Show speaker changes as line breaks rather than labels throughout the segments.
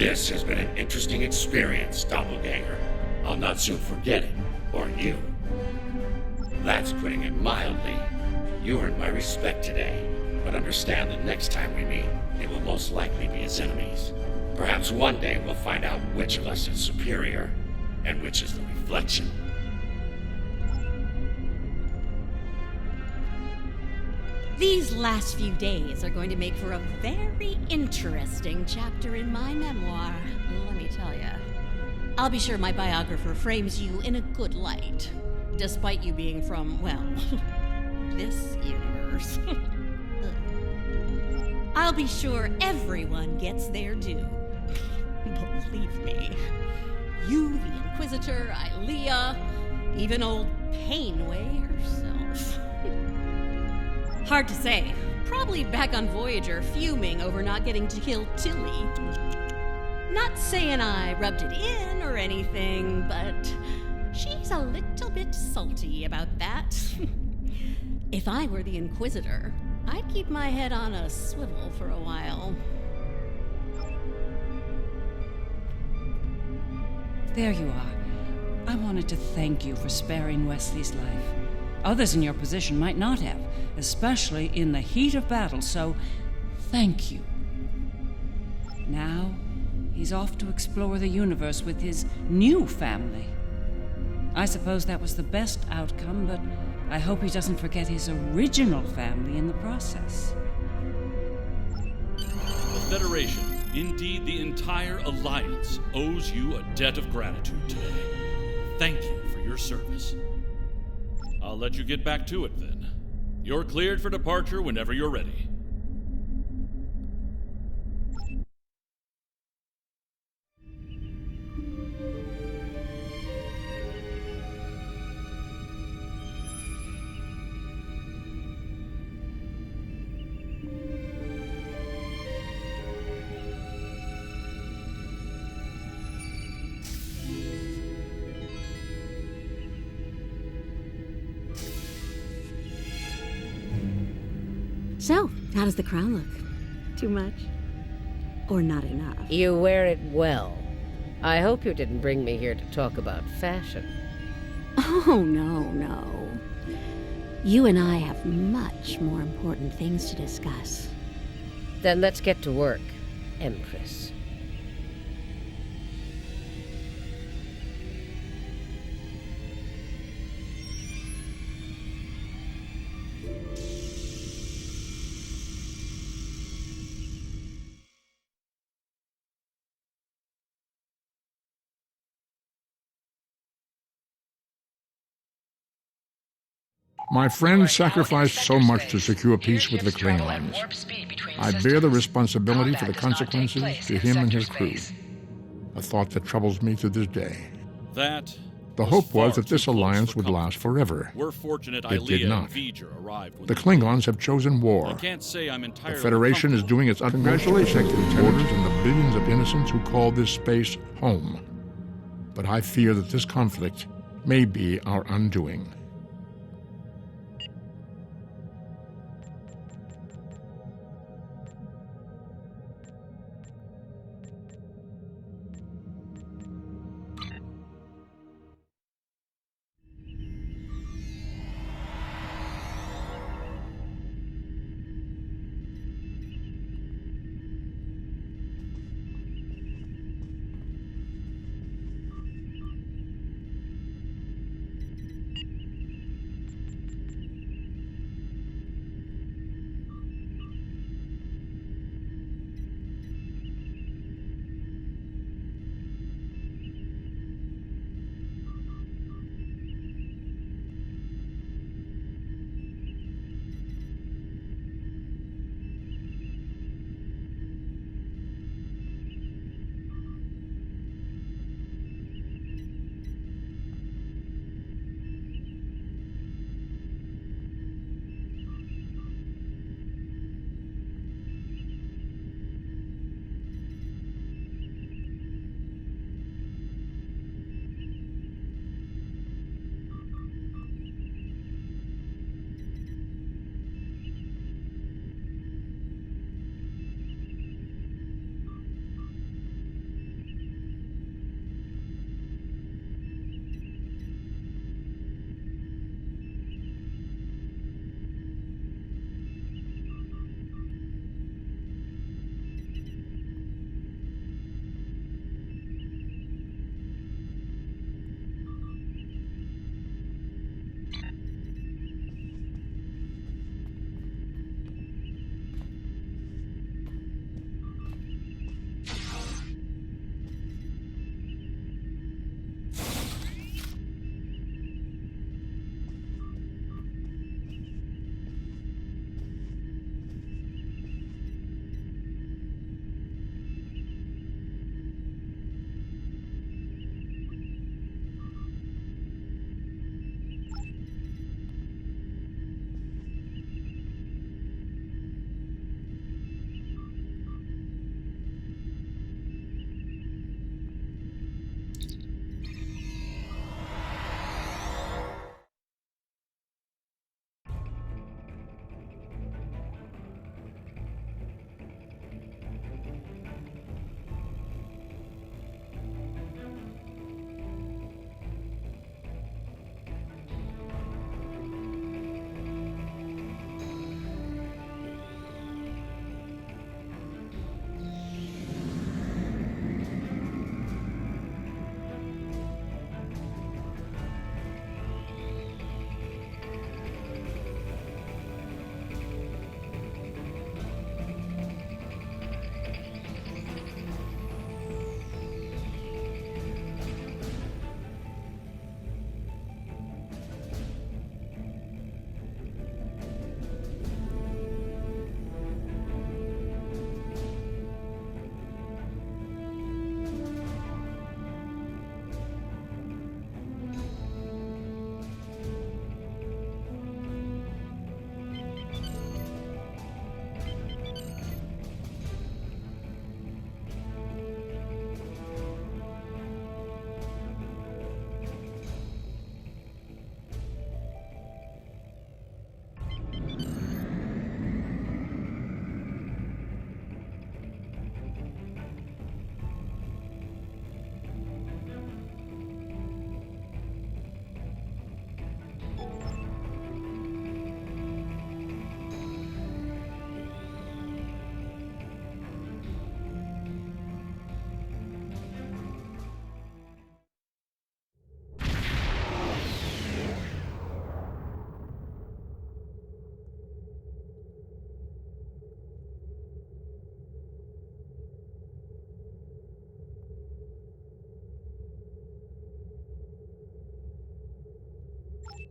This has been an interesting experience, Doppelganger. I'll not soon forget it, or you. That's putting it mildly. You earned my respect today, but understand that next time we meet, it will most likely be as enemies. Perhaps one day we'll find out which of us is superior, and which is the reflection.
These last few days are going to make for a very interesting chapter in my memoir, let me tell ya. I'll be sure my biographer frames you in a good light, despite you being from, well, this universe. I'll be sure everyone gets their due. Believe me. You, the Inquisitor, Ilea, even old Painway herself. Hard to say. Probably back on Voyager, fuming over not getting to kill Tilly. Not saying I rubbed it in or anything, but she's a little bit salty about that. If I were the Inquisitor, I'd keep my head on a swivel for a while.
There you are. I wanted to thank you for sparing Wesley's life. Others in your position might not have, especially in the heat of battle, so thank you. Now, he's off to explore the universe with his new family. I suppose that was the best outcome, but I hope he doesn't forget his original family in the process.
The Federation, indeed the entire Alliance, owes you a debt of gratitude today. Thank you for your service. I'll let you get back to it then. You're cleared for departure whenever you're ready.
So, how does the crown look? Too much? Or not enough?
You wear it well. I hope you didn't bring me here to talk about fashion.
Oh, no. You and I have much more important things to discuss.
Then let's get to work, Empress.
My friend sacrificed so much to secure peace with the Klingons. I bear the responsibility for the consequences to him and his crew. A thought that troubles me to this day. The hope was that this alliance would last forever.
We're fortunate
It did not.
arrived when
The Klingons have chosen war.
I can't say I'm entirely
The Federation is doing its utmost to protect its borders and the billions of innocents who call this space home. But I fear that this conflict may be our undoing.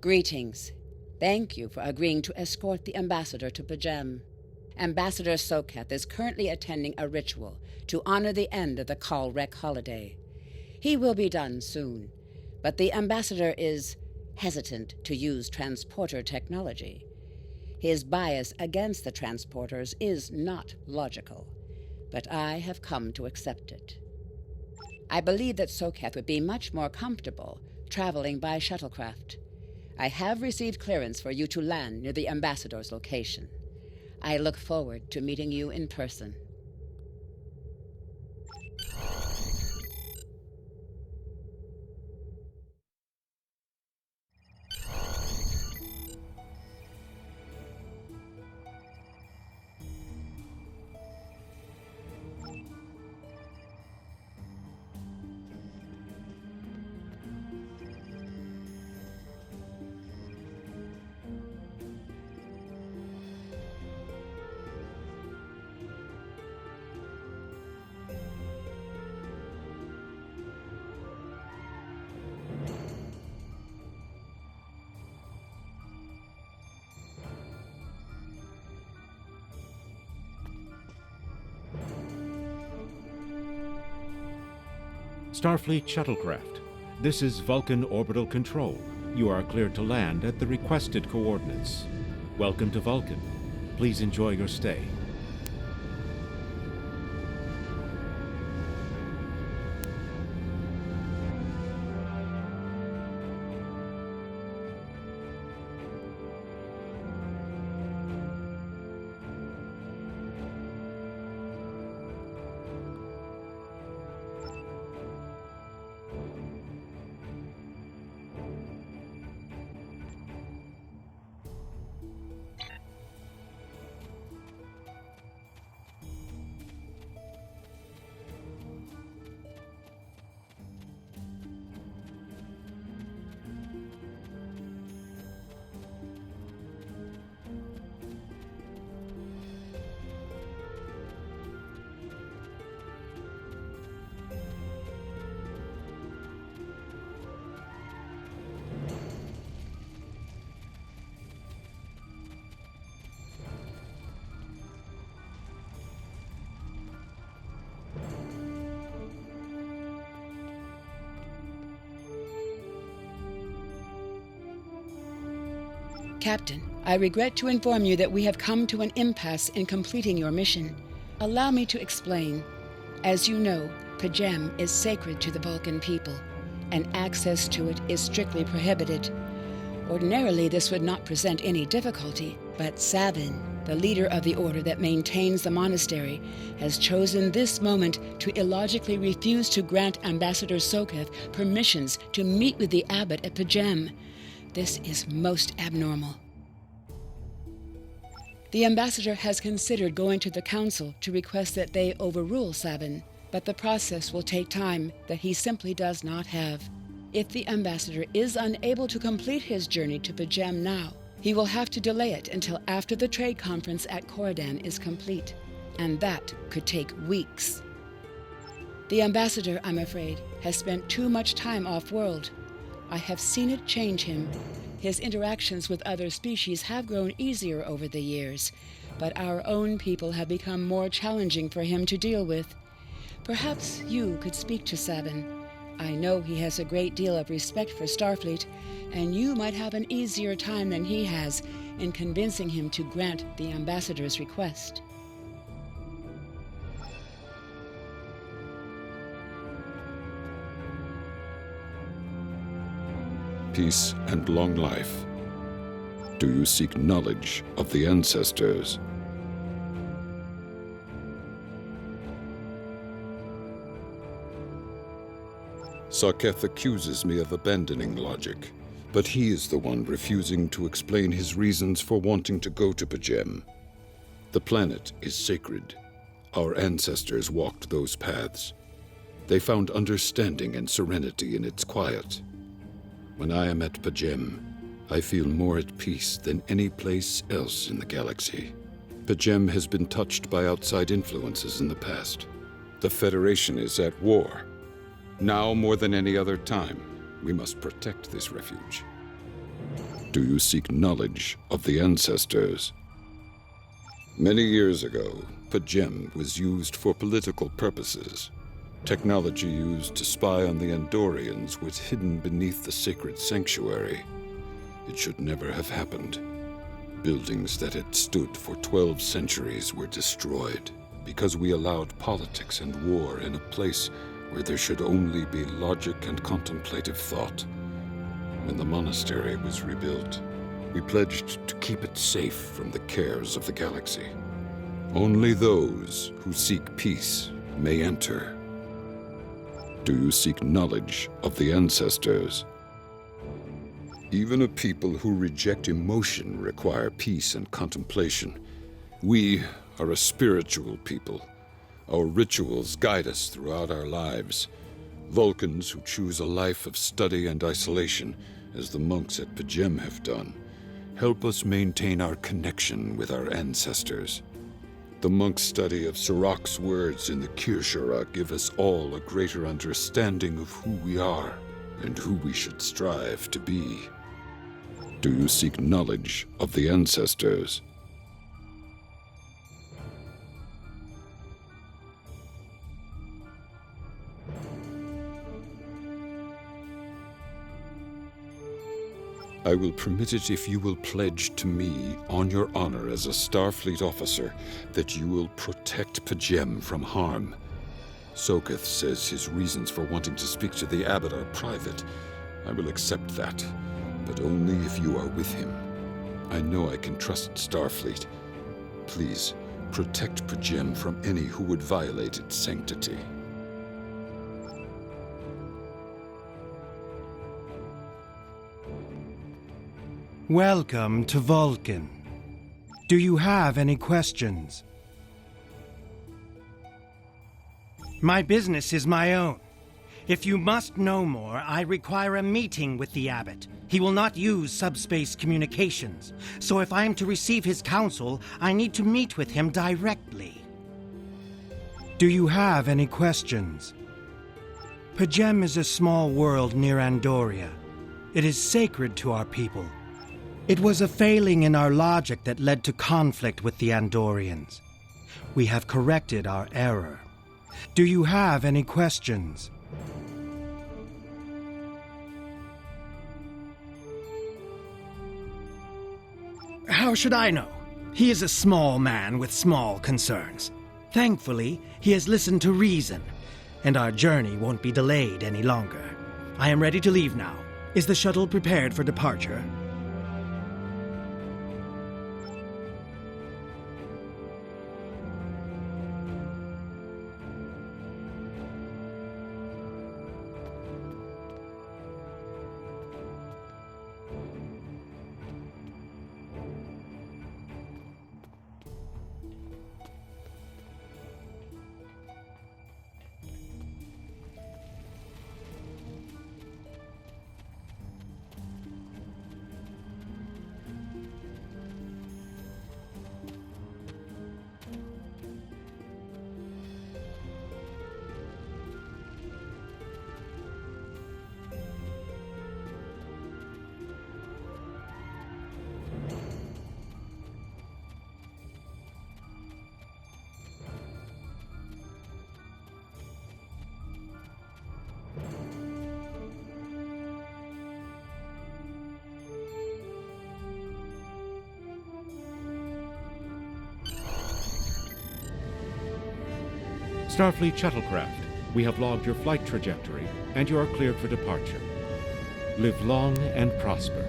Greetings. Thank you for agreeing to escort the ambassador to Pajem. Ambassador Soketh is currently attending a ritual to honor the end of the Kalrek holiday. He will be done soon, but the ambassador is hesitant to use transporter technology. His bias against the transporters is not logical, but I have come to accept it. I believe that Soketh would be much more comfortable traveling by shuttlecraft. I have received clearance for you to land near the ambassador's location. I look forward to meeting you in person.
Starfleet Shuttlecraft. This is Vulcan Orbital Control. You are cleared to land at the requested coordinates. Welcome to Vulcan. Please enjoy your stay. Captain, I regret to inform you that we have come to an impasse in completing your mission. Allow me to explain. As you know, Pajem is sacred to the Vulcan people, and access to it is strictly prohibited. Ordinarily, this would not present any difficulty, but Savin, the leader of the order that maintains the monastery, has chosen this moment to illogically refuse to grant Ambassador Soketh permissions to meet with the abbot at Pajem. This is most abnormal. The ambassador has considered going to the council to request that they overrule Savin, but the process will take time that he simply does not have. If the ambassador is unable to complete his journey to Pajem now, he will have to delay it until after the trade conference at Coridan is complete, and that could take weeks. The ambassador, I'm afraid, has spent too much time off-world. I have seen it change him. His interactions with other species have grown easier over the years, but our own people have become more challenging for him to deal with. Perhaps you could speak to Savin. I know he has a great deal of respect for Starfleet, and you might have an easier time than he has in convincing him to grant the ambassador's request.
Peace and long life. Do you seek knowledge of the ancestors? Soketh accuses me of abandoning logic, but he is the one refusing to explain his reasons for wanting to go to Pajem. The planet is sacred. Our ancestors walked those paths. They found understanding and serenity in its quiet. When I am at Pajem, I feel more at peace than any place else in the galaxy. Pajem has been touched by outside influences in the past. The Federation is at war. Now more than any other time, we must protect this refuge. Do you seek knowledge of the ancestors? Many years ago, Pajem was used for political purposes. Technology used to spy on the Andorians was hidden beneath the sacred sanctuary. It should never have happened. Buildings that had stood for 12 centuries were destroyed because we allowed politics and war in a place where there should only be logic and contemplative thought. When the monastery was rebuilt, we pledged to keep it safe from the cares of the galaxy. Only those who seek peace may enter. Do you seek knowledge of the ancestors? Even a people who reject emotion require peace and contemplation. We are a spiritual people. Our rituals guide us throughout our lives. Vulcans who choose a life of study and isolation, as the monks at Pajem have done, help us maintain our connection with our ancestors. The monk's study of Sirach's words in the Kirshara give us all a greater understanding of who we are and who we should strive to be. Do you seek knowledge of the ancestors? I will permit it if you will pledge to me, on your honor as a Starfleet officer, that you will protect Pajem from harm. Soketh says his reasons for wanting to speak to the Abbot are private. I will accept that, but only if you are with him. I know I can trust Starfleet. Please, protect Pajem from any who would violate its sanctity.
Welcome to Vulcan. Do you have any questions? My business is my own. If you must know more, I require a meeting with the Abbot. He will not use subspace communications, so if I am to receive his counsel, I need to meet with him directly. Do you have any questions? Pajem is a small world near Andoria. It is sacred to our people. It was a failing in our logic that led to conflict with the Andorians. We have corrected our error. Do you have any questions? How should I know? He is a small man with small concerns. Thankfully, he has listened to reason, and our journey won't be delayed any longer. I am ready to leave now. Is the shuttle prepared for departure?
Starfleet shuttlecraft, we have logged your flight trajectory, and you are cleared for departure. Live long and prosper.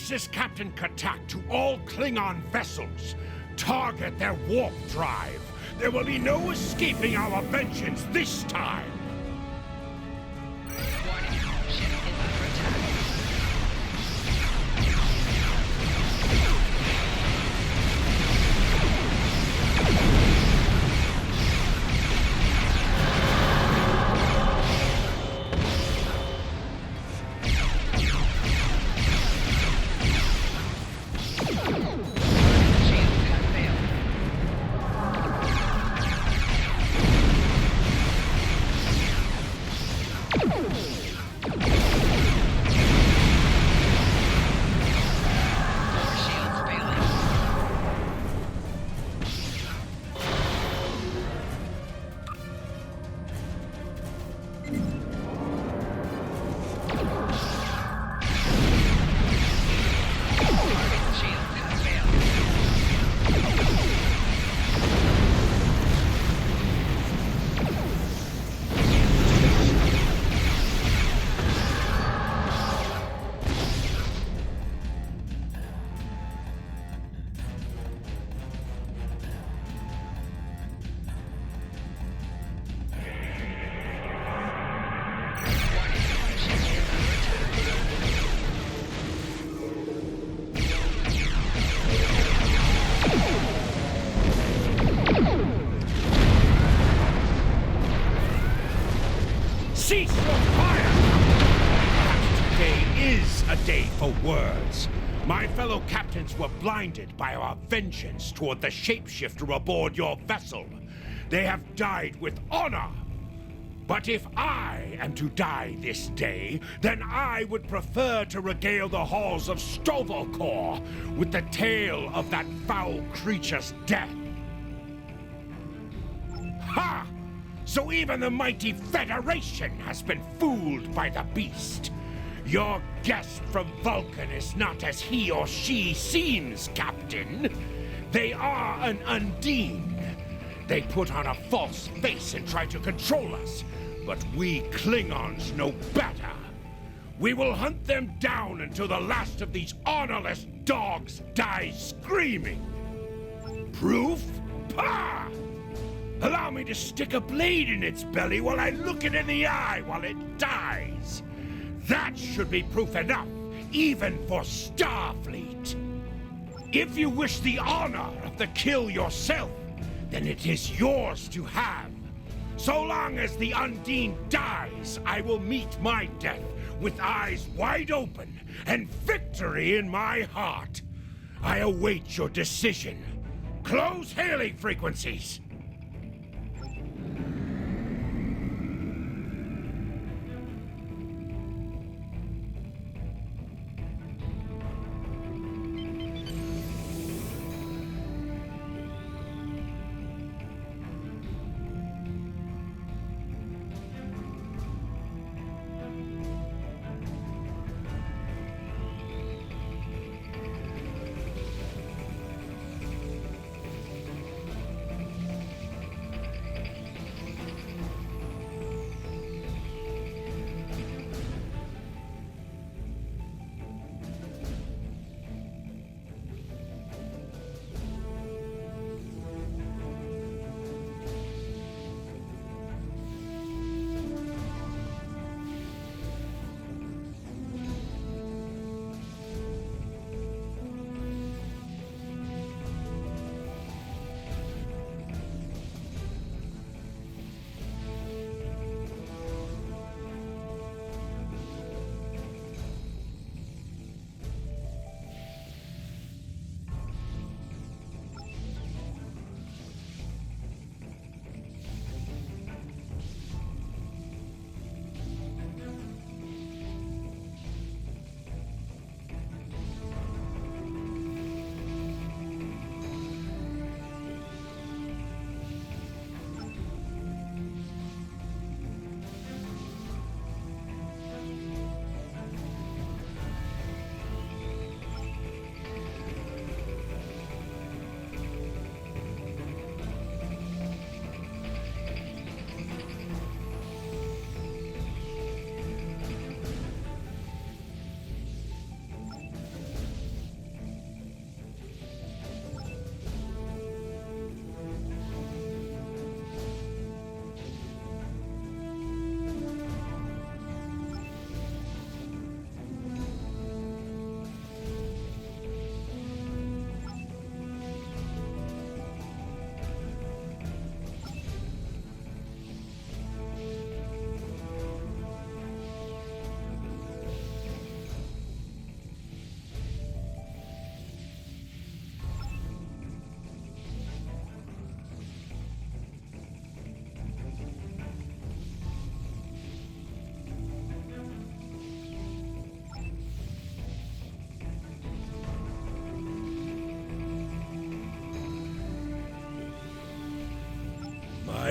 This is Captain Katak to all Klingon vessels. Target their warp drive. There will be no escaping our vengeance this time. Cease your fire! Today is a day for words. My fellow captains were blinded by our vengeance toward the shapeshifter aboard your vessel. They have died with honor. But if I am to die this day, then I would prefer to regale the halls of Stovalkor with the tale of that foul creature's death. Ha! So even the mighty Federation has been fooled by the beast. Your guest from Vulcan is not as he or she seems, Captain. They are an Undine. They put on a false face and try to control us, but we Klingons know better. We will hunt them down until the last of these honorless dogs dies screaming. Proof? Pah! Allow me to stick a blade in its belly while I look it in the eye while it dies. That should be proof enough, even for Starfleet. If you wish the honor of the kill yourself, then it is yours to have. So long as the Undine dies, I will meet my death with eyes wide open and victory in my heart. I await your decision. Close hailing frequencies.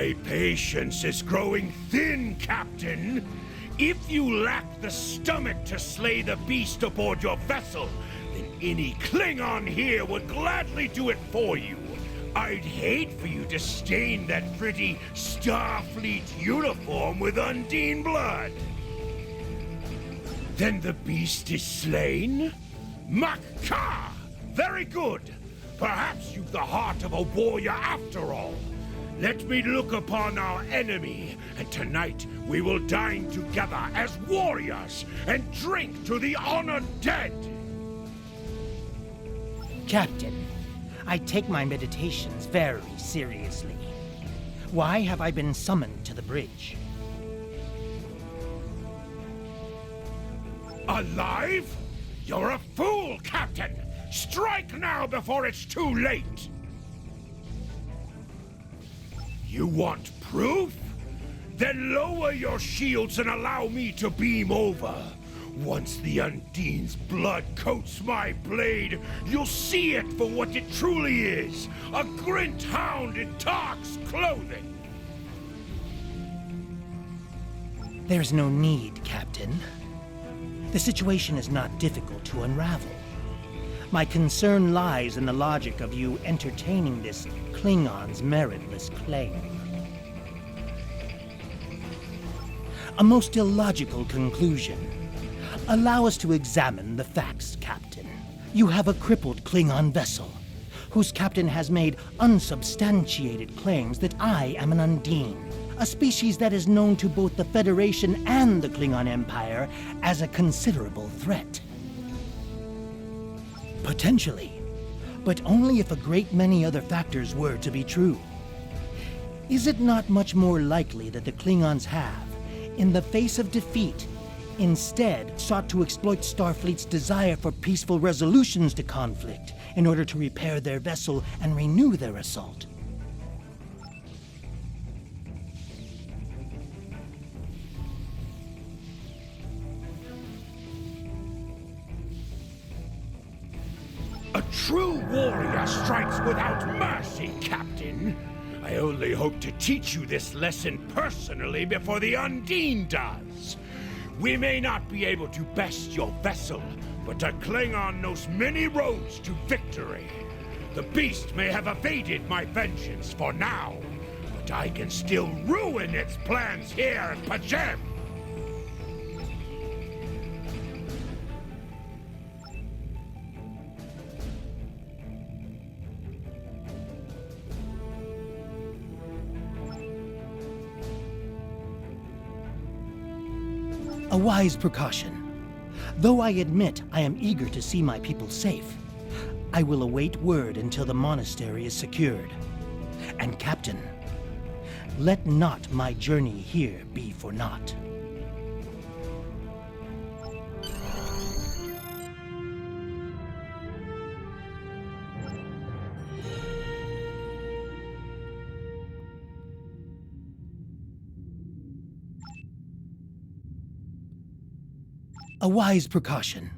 My patience is growing thin, Captain. If you lack the stomach to slay the beast aboard your vessel, then any Klingon here would gladly do it for you. I'd hate for you to stain that pretty Starfleet uniform with Undine blood. Then the beast is slain? Makar! Very good! Perhaps you've the heart of a warrior after all. Let me look upon our enemy, and tonight we will dine together as warriors and drink to the honored dead!
Captain, I take my meditations very seriously. Why have I been summoned to the bridge?
Alive? You're a fool, Captain! Strike now before it's too late! You want proof? Then lower your shields and allow me to beam over. Once the Undine's blood coats my blade, you'll see it for what it truly is. A Grint hound in Tark's clothing.
There's no need, Captain. The situation is not difficult to unravel. My concern lies in the logic of you entertaining this Klingon's meritless claim. A most illogical conclusion. Allow us to examine the facts, Captain. You have a crippled Klingon vessel, whose captain has made unsubstantiated claims that I am an Undine, a species that is known to both the Federation and the Klingon Empire as a considerable threat. Potentially, but only if a great many other factors were to be true. Is it not much more likely that the Klingons have, in the face of defeat, instead sought to exploit Starfleet's desire for peaceful resolutions to conflict in order to repair their vessel and renew their assault?
A true warrior strikes without mercy, Captain. I only hope to teach you this lesson personally before the Undine does. We may not be able to best your vessel, but a Klingon knows many roads to victory. The beast may have evaded my vengeance for now, but I can still ruin its plans here at Pajem.
A wise precaution. Though I admit I am eager to see my people safe, I will await word until the monastery is secured. And Captain, let not my journey here be for naught. A wise precaution.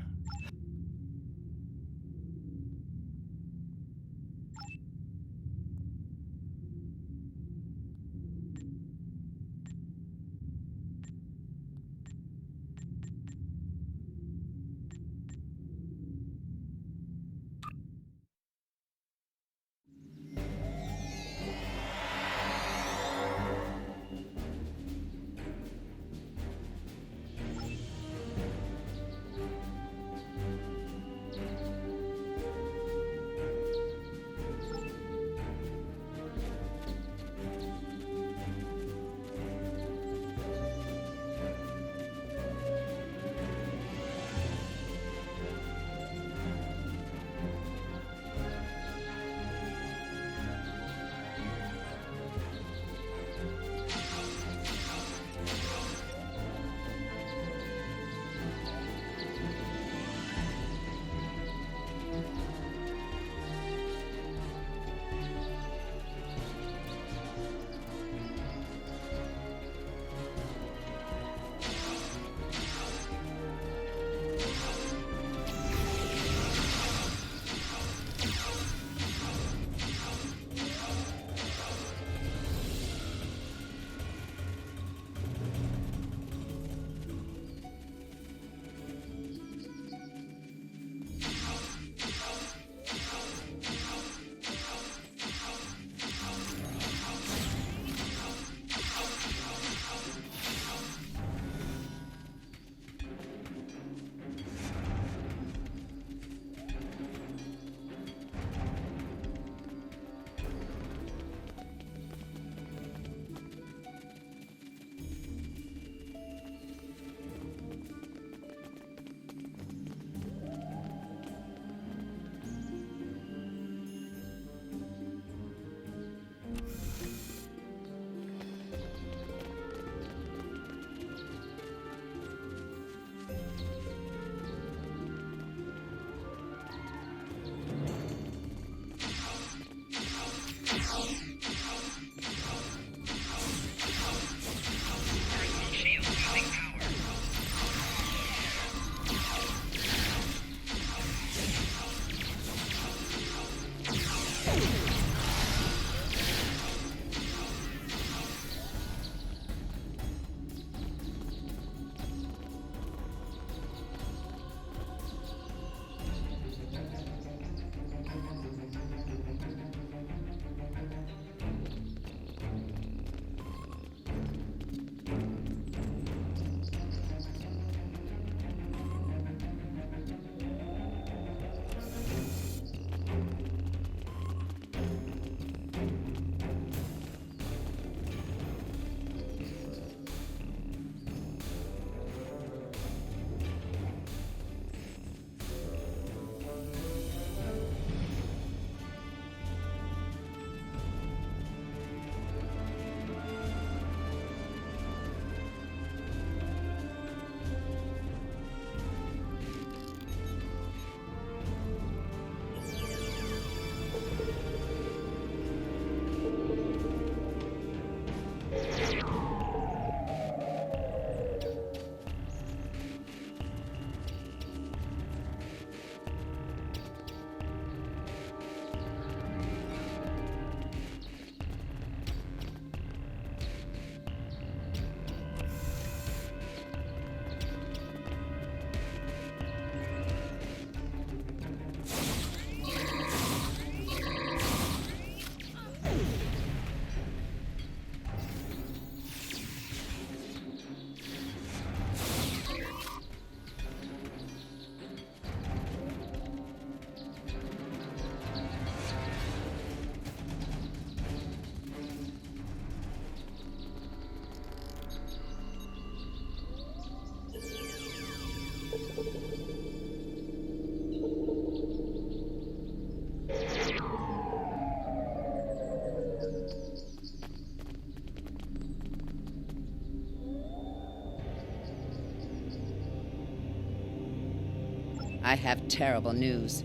I have terrible news.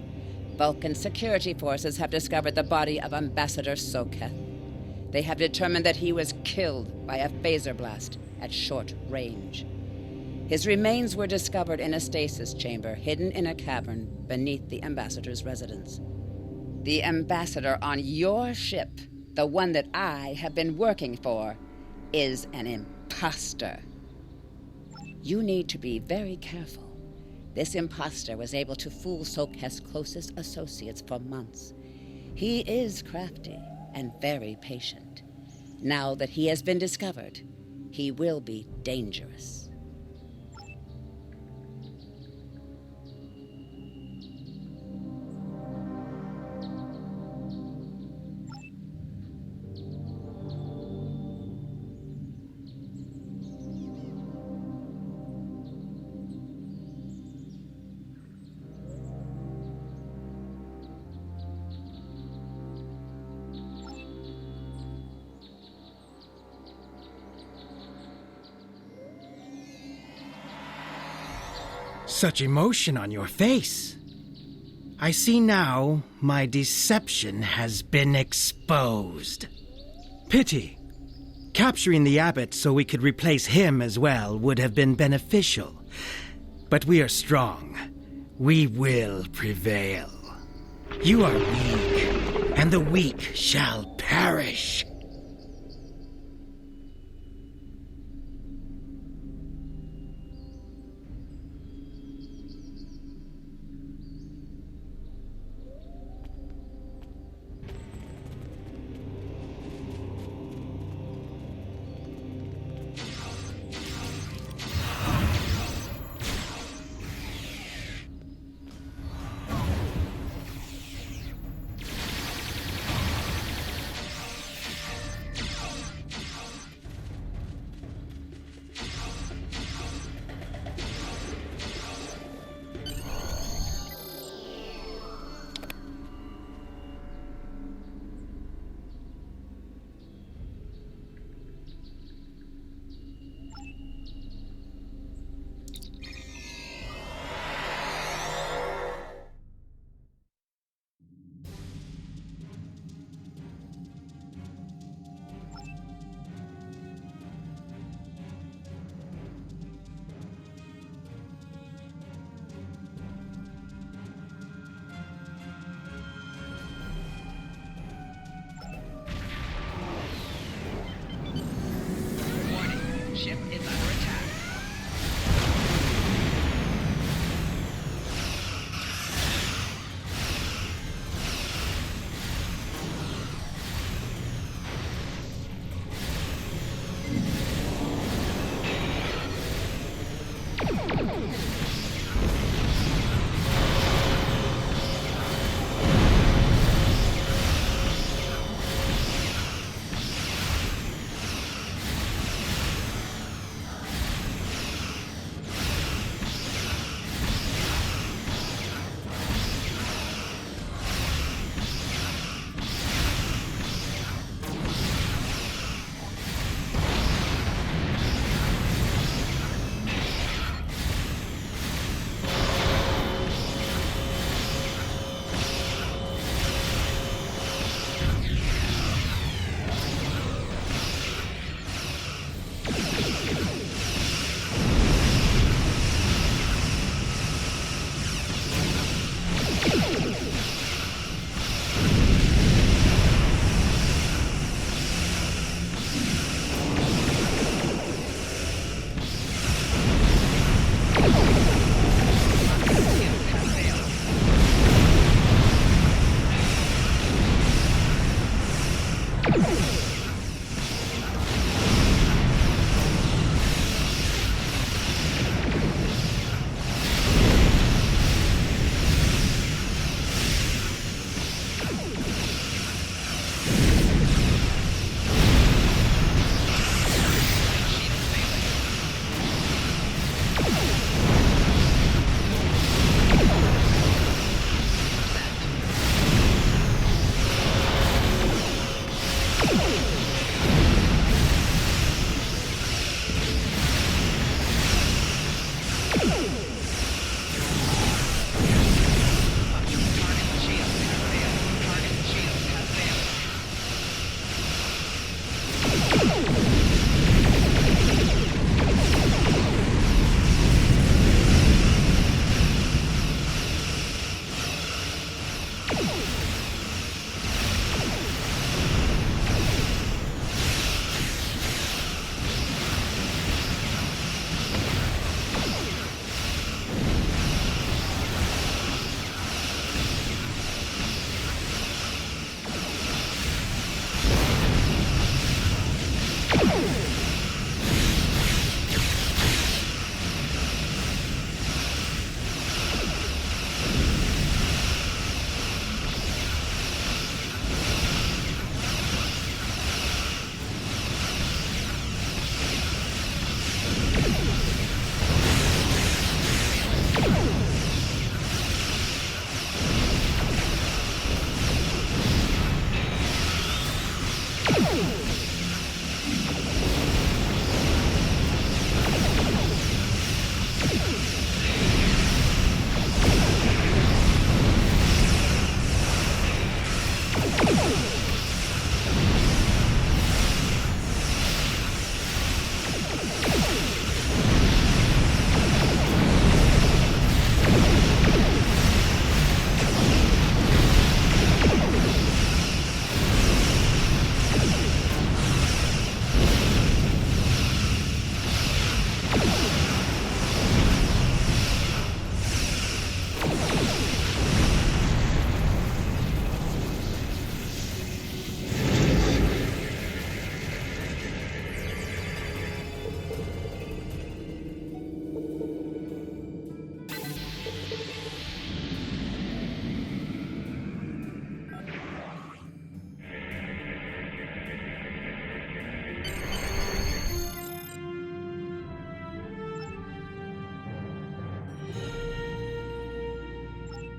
Vulcan security forces have discovered the body of Ambassador Soketh. They have determined that he was killed by a phaser blast at short range. His remains were discovered in a stasis chamber hidden in a cavern beneath the Ambassador's residence. The Ambassador on your ship, the one that I have been working for, is an imposter. You need to be very careful. This imposter was able to fool Soketh's closest associates for months. He is crafty and very patient. Now that he has been discovered, he will be dangerous.
Such emotion on your face. I see now my deception has been exposed. Pity. Capturing the abbot so we could replace him as well would have been beneficial. But we are strong. We will prevail. You are weak, and the weak shall perish.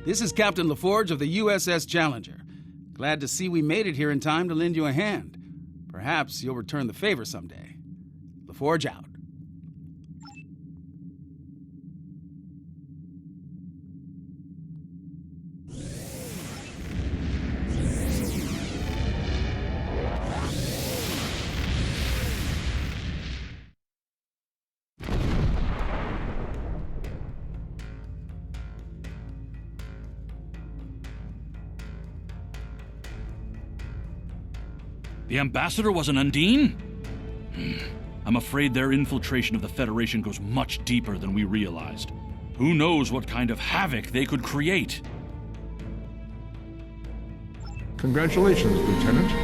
This is Captain LaForge of the USS Challenger. Glad to see we made it here in time to lend you a hand. Perhaps you'll return the favor someday. LaForge out.
The ambassador was an Undine? I'm afraid their infiltration of the Federation goes much deeper than we realized. Who knows what kind of havoc they could create?
Congratulations, Lieutenant.